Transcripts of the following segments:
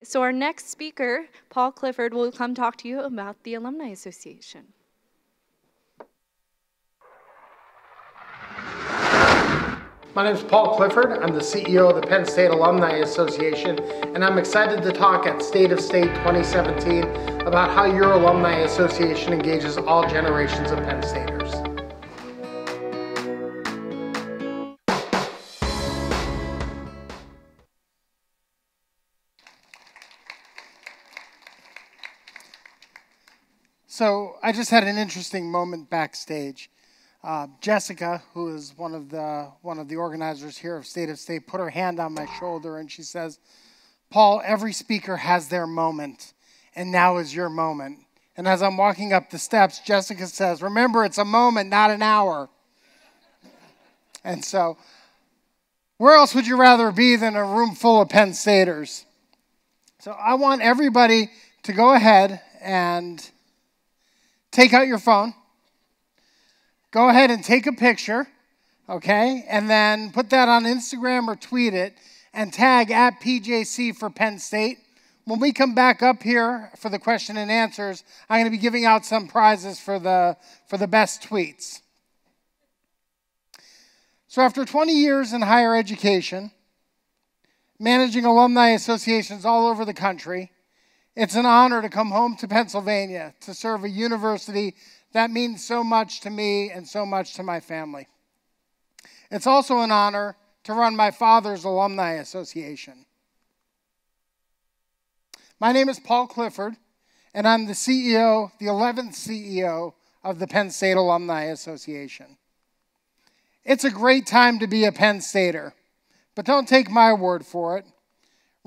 So our next speaker, Paul Clifford, will come talk to you about the Alumni Association. My name is Paul Clifford. I'm the CEO of the Penn State Alumni Association, and I'm excited to talk at State of State 2017 about how your Alumni Association engages all generations of Penn Staters. So I just had an interesting moment backstage. Jessica, who is one of the organizers here of State, put her hand on my shoulder and she says, "Paul, every speaker has their moment, and now is your moment." And as I'm walking up the steps, Jessica says, "Remember, it's a moment, not an hour." And so, where else would you rather be than a room full of Penn Staters? So I want everybody to go ahead and take out your phone. Go ahead and take a picture, okay? And then put that on Instagram or tweet it and tag at PJC for Penn State. When we come back up here for the question and answers, I'm going to be giving out some prizes for the best tweets. So after 20 years in higher education, managing alumni associations all over the country, it's an honor to come home to Pennsylvania to serve a university that means so much to me and so much to my family. It's also an honor to run my father's alumni association. My name is Paul Clifford, and I'm the CEO, the 11th CEO of the Penn State Alumni Association. It's a great time to be a Penn Stater, but don't take my word for it.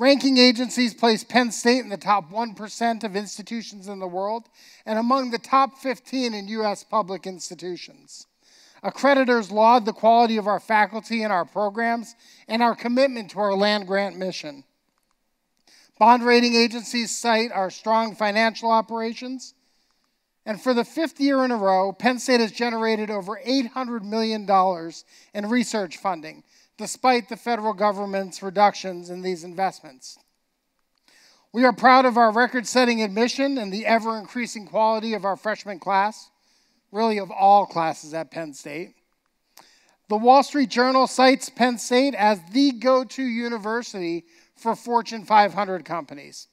Ranking agencies place Penn State in the top 1% of institutions in the world and among the top 15 in U.S. public institutions. Accreditors laud the quality of our faculty and our programs and our commitment to our land-grant mission. Bond rating agencies cite our strong financial operations. And for the 5th year in a row, Penn State has generated over $800 million in research funding, despite the federal government's reductions in these investments. We are proud of our record-setting admission and the ever-increasing quality of our freshman class, really of all classes at Penn State. The Wall Street Journal cites Penn State as the go-to university for Fortune 500 companies.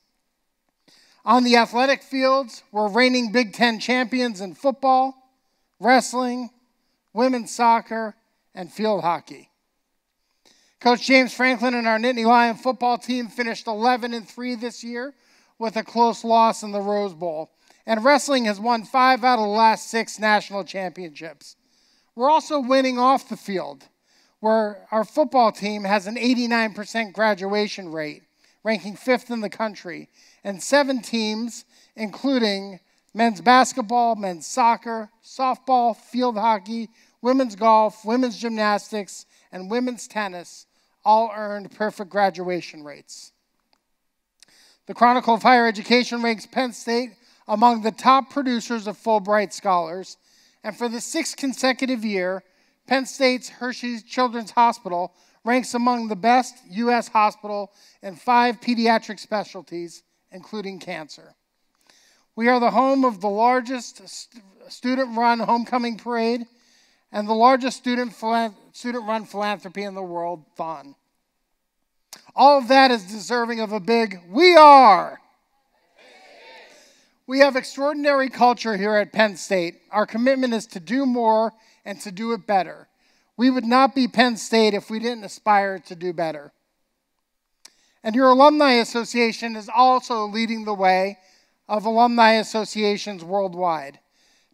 On the athletic fields, we're reigning Big Ten champions in football, wrestling, women's soccer, and field hockey. Coach James Franklin and our Nittany Lion football team finished 11-3 this year with a close loss in the Rose Bowl. And wrestling has won 5 out of the last 6 national championships. We're also winning off the field, where our football team has an 89% graduation rate, ranking 5th in the country. And 7 teams, including men's basketball, men's soccer, softball, field hockey, women's golf, women's gymnastics, and women's tennis, all earned perfect graduation rates. The Chronicle of Higher Education ranks Penn State among the top producers of Fulbright scholars, and for the 6th consecutive year, Penn State's Hershey Children's Hospital ranks among the best U.S. hospital in 5 pediatric specialties, including cancer. We are the home of the largest student-run homecoming parade and the largest student-run philanthropy in the world, Thon. All of that is deserving of a big "We are!" We have extraordinary culture here at Penn State. Our commitment is to do more and to do it better. We would not be Penn State if we didn't aspire to do better. And your Alumni Association is also leading the way of alumni associations worldwide.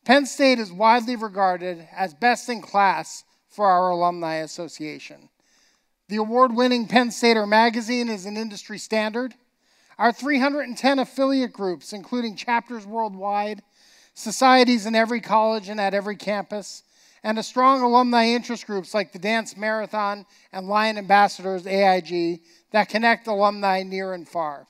Penn State is widely regarded as best in class for our Alumni Association. The award-winning Penn Stater magazine is an industry standard. Our 310 affiliate groups, including chapters worldwide, societies in every college and at every campus, and a strong alumni interest groups like the Dance Marathon and Lion Ambassadors AIG that connect alumni near and far.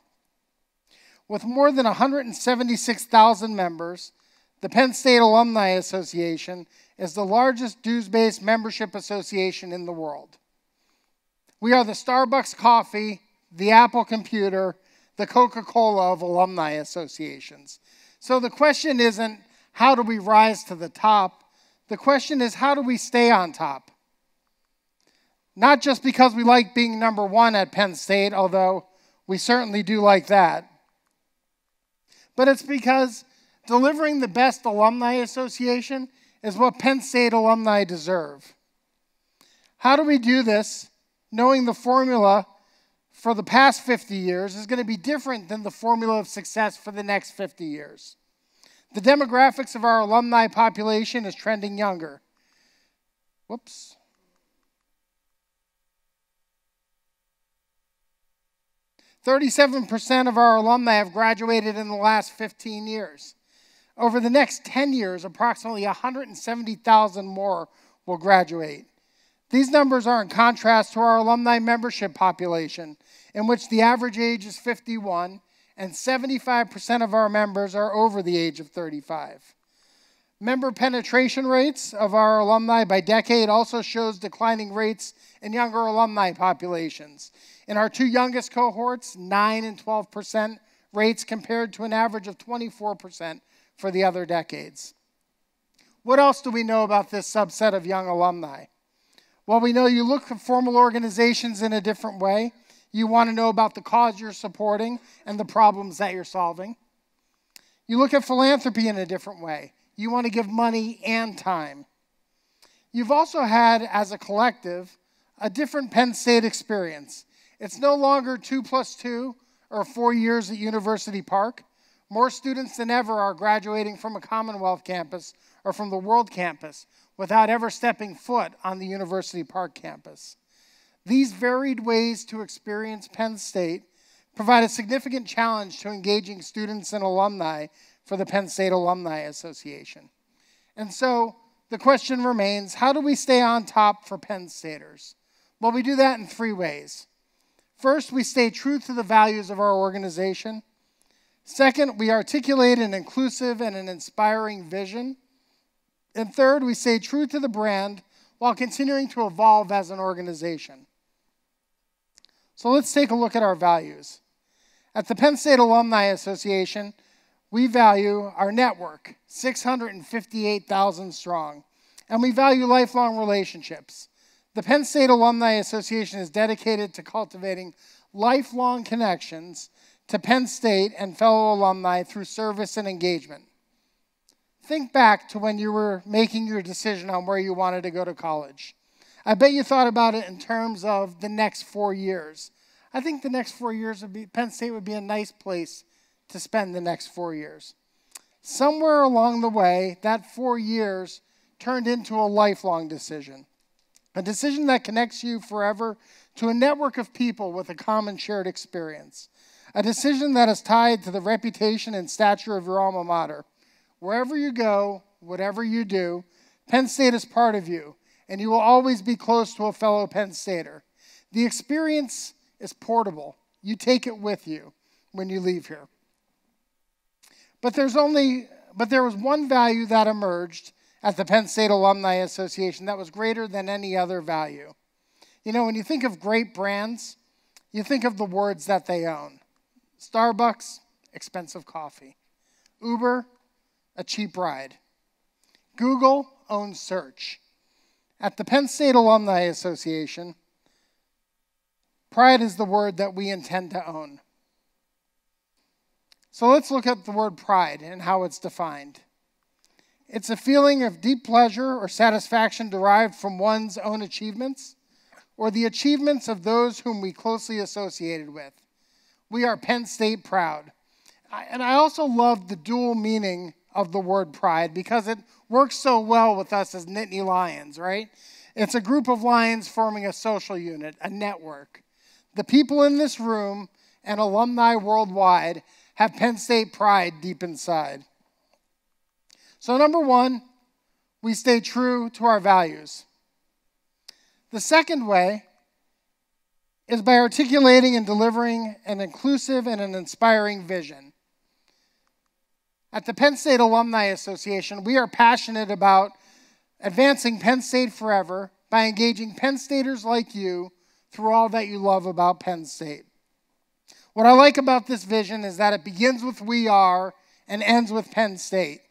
With more than 176,000 members, the Penn State Alumni Association is the largest dues-based membership association in the world. We are the Starbucks coffee, the Apple computer, the Coca-Cola of alumni associations. So the question isn't, how do we rise to the top? The question is, how do we stay on top? Not just because we like being number one at Penn State, although we certainly do like that, but it's because delivering the best alumni association is what Penn State alumni deserve. How do we do this knowing the formula for the past 50 years is going to be different than the formula of success for the next 50 years? The demographics of our alumni population is trending younger. Whoops. 37% of our alumni have graduated in the last 15 years. Over the next 10 years, approximately 170,000 more will graduate. These numbers are in contrast to our alumni membership population, in which the average age is 51, and 75% of our members are over the age of 35. Member penetration rates of our alumni by decade also shows declining rates in younger alumni populations. In our two youngest cohorts, 9 and 12% rates compared to an average of 24% for the other decades. What else do we know about this subset of young alumni? Well, we know you look at formal organizations in a different way. You want to know about the cause you're supporting and the problems that you're solving. You look at philanthropy in a different way. You want to give money and time. You've also had, as a collective, a different Penn State experience. It's no longer 2 + 2 or 4 years at University Park. More students than ever are graduating from a Commonwealth campus or from the World Campus without ever stepping foot on the University Park campus. These varied ways to experience Penn State provide a significant challenge to engaging students and alumni for the Penn State Alumni Association. And so the question remains, how do we stay on top for Penn Staters? Well, we do that in 3 ways. First, we stay true to the values of our organization. Second, we articulate an inclusive and an inspiring vision. And third, we stay true to the brand while continuing to evolve as an organization. So let's take a look at our values. At the Penn State Alumni Association, we value our network, 658,000 strong, and we value lifelong relationships. The Penn State Alumni Association is dedicated to cultivating lifelong connections to Penn State and fellow alumni through service and engagement. Think back to when you were making your decision on where you wanted to go to college. I bet you thought about it in terms of the next 4 years. I think the next 4 years Penn State would be a nice place to spend the next 4 years. Somewhere along the way, that 4 years turned into a lifelong decision. A decision that connects you forever to a network of people with a common shared experience. A decision that is tied to the reputation and stature of your alma mater. Wherever you go, whatever you do, Penn State is part of you, and you will always be close to a fellow Penn Stater. The experience is portable. You take it with you when you leave here. But there was one value that emerged at the Penn State Alumni Association that was greater than any other value. You know, when you think of great brands, you think of the words that they own. Starbucks, expensive coffee. Uber, a cheap ride. Google owns search. At the Penn State Alumni Association, pride is the word that we intend to own. So let's look at the word pride and how it's defined. It's a feeling of deep pleasure or satisfaction derived from one's own achievements or the achievements of those whom we closely associated with. We are Penn State proud. And I also love the dual meaning of the word pride because it works so well with us as Nittany Lions, right? It's a group of lions forming a social unit, a network. The people in this room and alumni worldwide have Penn State pride deep inside. So number one, we stay true to our values. The second way is by articulating and delivering an inclusive and an inspiring vision. At the Penn State Alumni Association, we are passionate about advancing Penn State forever by engaging Penn Staters like you through all that you love about Penn State. What I like about this vision is that it begins with "we are" and ends with Penn State.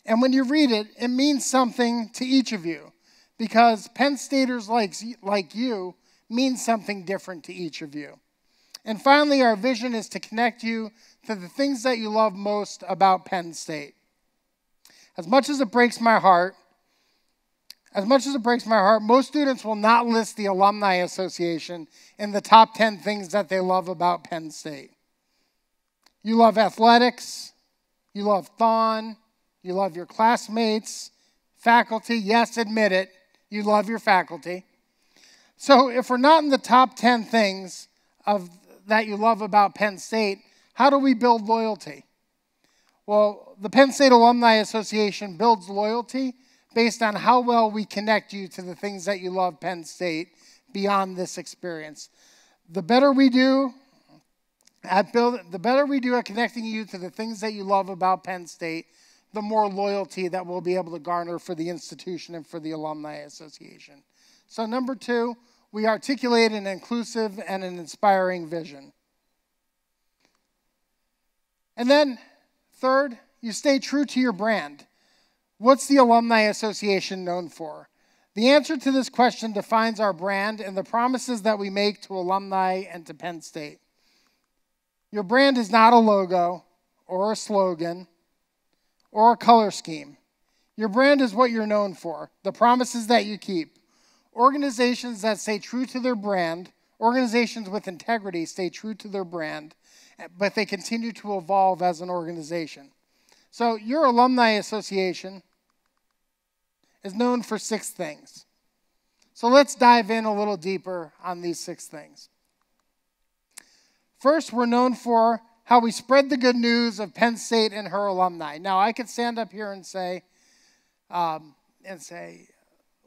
And when you read it, it means something to each of you, because Penn Staters like you mean something different to each of you. And finally, our vision is to connect you to the things that you love most about Penn State. As much as it breaks my heart, most students will not list the Alumni Association in the top 10 things that they love about Penn State. You love athletics, you love Thon, you love your classmates, faculty, yes, admit it, you love your faculty. So if we're not in the top 10 things that you love about Penn State, how do we build loyalty? Well, the Penn State Alumni Association builds loyalty based on how well we connect you to the things that you love Penn State beyond this experience. The better we do at connecting you to the things that you love about Penn State, the more loyalty that we'll be able to garner for the institution and for the Alumni Association. So number 2, we articulate an inclusive and an inspiring vision. And then, third, you stay true to your brand. What's the Alumni Association known for? The answer to this question defines our brand and the promises that we make to alumni and to Penn State. Your brand is not a logo or a slogan or a color scheme. Your brand is what you're known for, the promises that you keep. Organizations that stay true to their brand, organizations with integrity stay true to their brand, but they continue to evolve as an organization. So your Alumni Association is known for 6 things. So let's dive in a little deeper on these 6 things. First, we're known for how we spread the good news of Penn State and her alumni. Now, I could stand up here and say,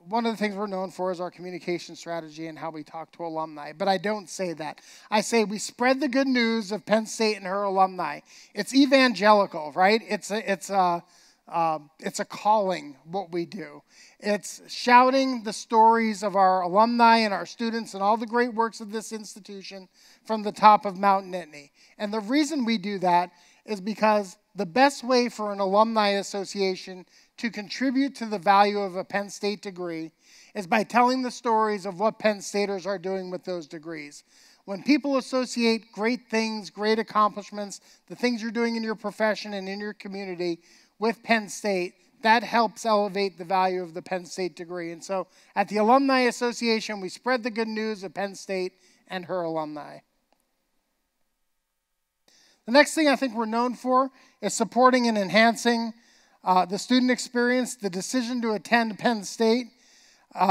one of the things we're known for is our communication strategy and how we talk to alumni, but I don't say that. I say we spread the good news of Penn State and her alumni. It's evangelical, right? It's a calling, what we do. It's shouting the stories of our alumni and our students and all the great works of this institution from the top of Mount Nittany. And the reason we do that is because the best way for an alumni association to contribute to the value of a Penn State degree is by telling the stories of what Penn Staters are doing with those degrees. When people associate great things, great accomplishments, the things you're doing in your profession and in your community with Penn State, that helps elevate the value of the Penn State degree. And so at the Alumni Association, we spread the good news of Penn State and her alumni. The next thing I think we're known for is supporting and enhancing the student experience. The decision to attend Penn State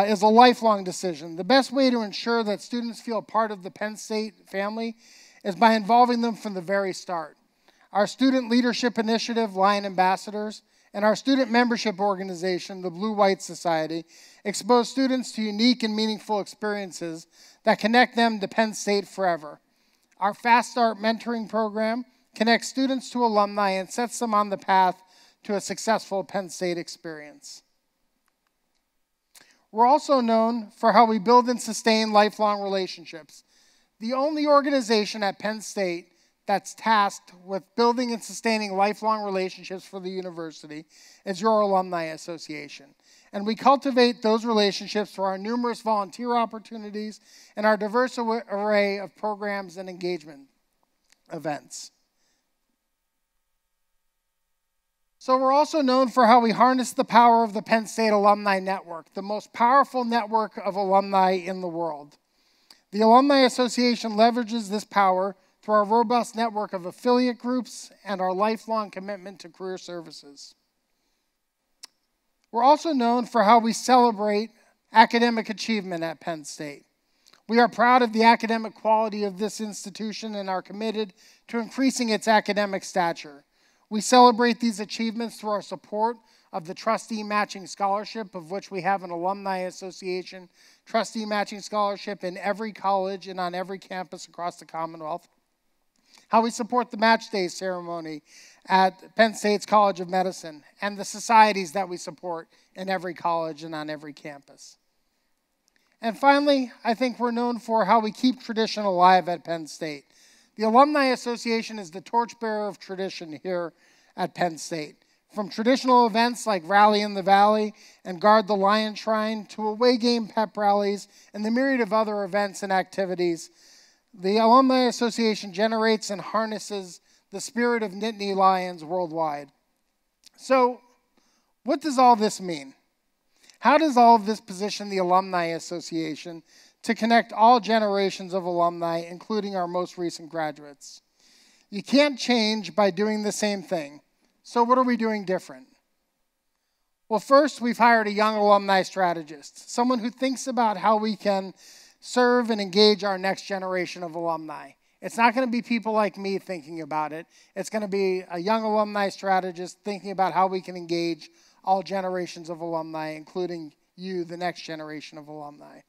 is a lifelong decision. The best way to ensure that students feel part of the Penn State family is by involving them from the very start. Our Student Leadership Initiative, Lion Ambassadors, and our student membership organization, the Blue-White Society, expose students to unique and meaningful experiences that connect them to Penn State forever. Our Fast Start mentoring program connects students to alumni and sets them on the path to a successful Penn State experience. We're also known for how we build and sustain lifelong relationships. The only organization at Penn State that's tasked with building and sustaining lifelong relationships for the university is your Alumni Association. And we cultivate those relationships through our numerous volunteer opportunities and our diverse array of programs and engagement events. So we're also known for how we harness the power of the Penn State Alumni Network, the most powerful network of alumni in the world. The Alumni Association leverages this power through our robust network of affiliate groups and our lifelong commitment to career services. We're also known for how we celebrate academic achievement at Penn State. We are proud of the academic quality of this institution and are committed to increasing its academic stature. We celebrate these achievements through our support of the Trustee Matching Scholarship, of which we have an Alumni Association Trustee Matching Scholarship in every college and on every campus across the Commonwealth. How we support the Match Day ceremony at Penn State's College of Medicine and the societies that we support in every college and on every campus. And finally, I think we're known for how we keep tradition alive at Penn State. The Alumni Association is the torchbearer of tradition here at Penn State. From traditional events like Rally in the Valley and Guard the Lion Shrine to away game pep rallies and the myriad of other events and activities, the Alumni Association generates and harnesses the spirit of Nittany Lions worldwide. So, what does all this mean? How does all of this position the Alumni Association to connect all generations of alumni, including our most recent graduates? You can't change by doing the same thing. So what are we doing different? Well, first, we've hired a young alumni strategist, someone who thinks about how we can serve and engage our next generation of alumni. It's not going to be people like me thinking about it. It's going to be a young alumni strategist thinking about how we can engage all generations of alumni, including you, the next generation of alumni.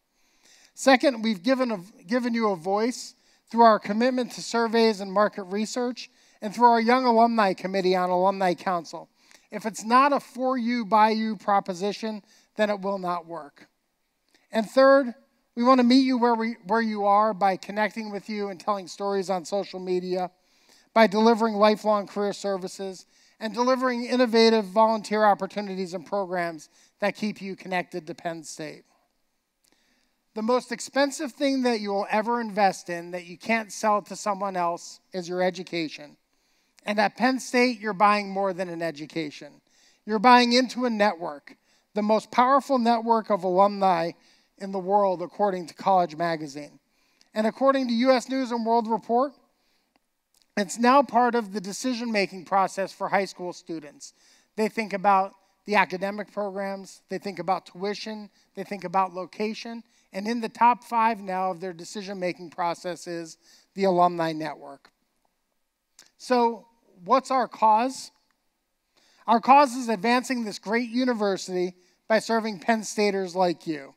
Second, we've given you a voice through our commitment to surveys and market research and through our Young Alumni Committee on Alumni Council. If it's not a for you, by you proposition, then it will not work. And third, we want to meet you where you are by connecting with you and telling stories on social media, by delivering lifelong career services, and delivering innovative volunteer opportunities and programs that keep you connected to Penn State. The most expensive thing that you will ever invest in that you can't sell to someone else is your education. And at Penn State, you're buying more than an education. You're buying into a network, the most powerful network of alumni in the world, according to College Magazine. And according to U.S. News and World Report, it's now part of the decision-making process for high school students. They think about the academic programs, they think about tuition, they think about location, and in the top 5 now of their decision-making process is the alumni network. So, what's our cause? Our cause is advancing this great university by serving Penn Staters like you.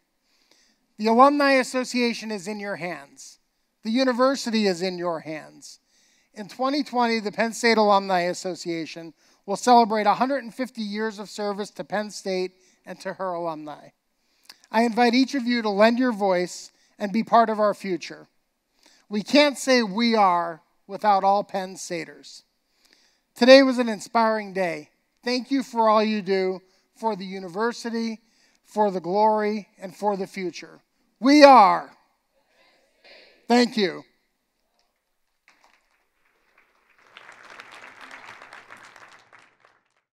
The Alumni Association is in your hands. The university is in your hands. In 2020, the Penn State Alumni Association will celebrate 150 years of service to Penn State and to her alumni. I invite each of you to lend your voice and be part of our future. We can't say we are without all Penn Staters. Today was an inspiring day. Thank you for all you do for the university, for the glory, and for the future. We are. Thank you.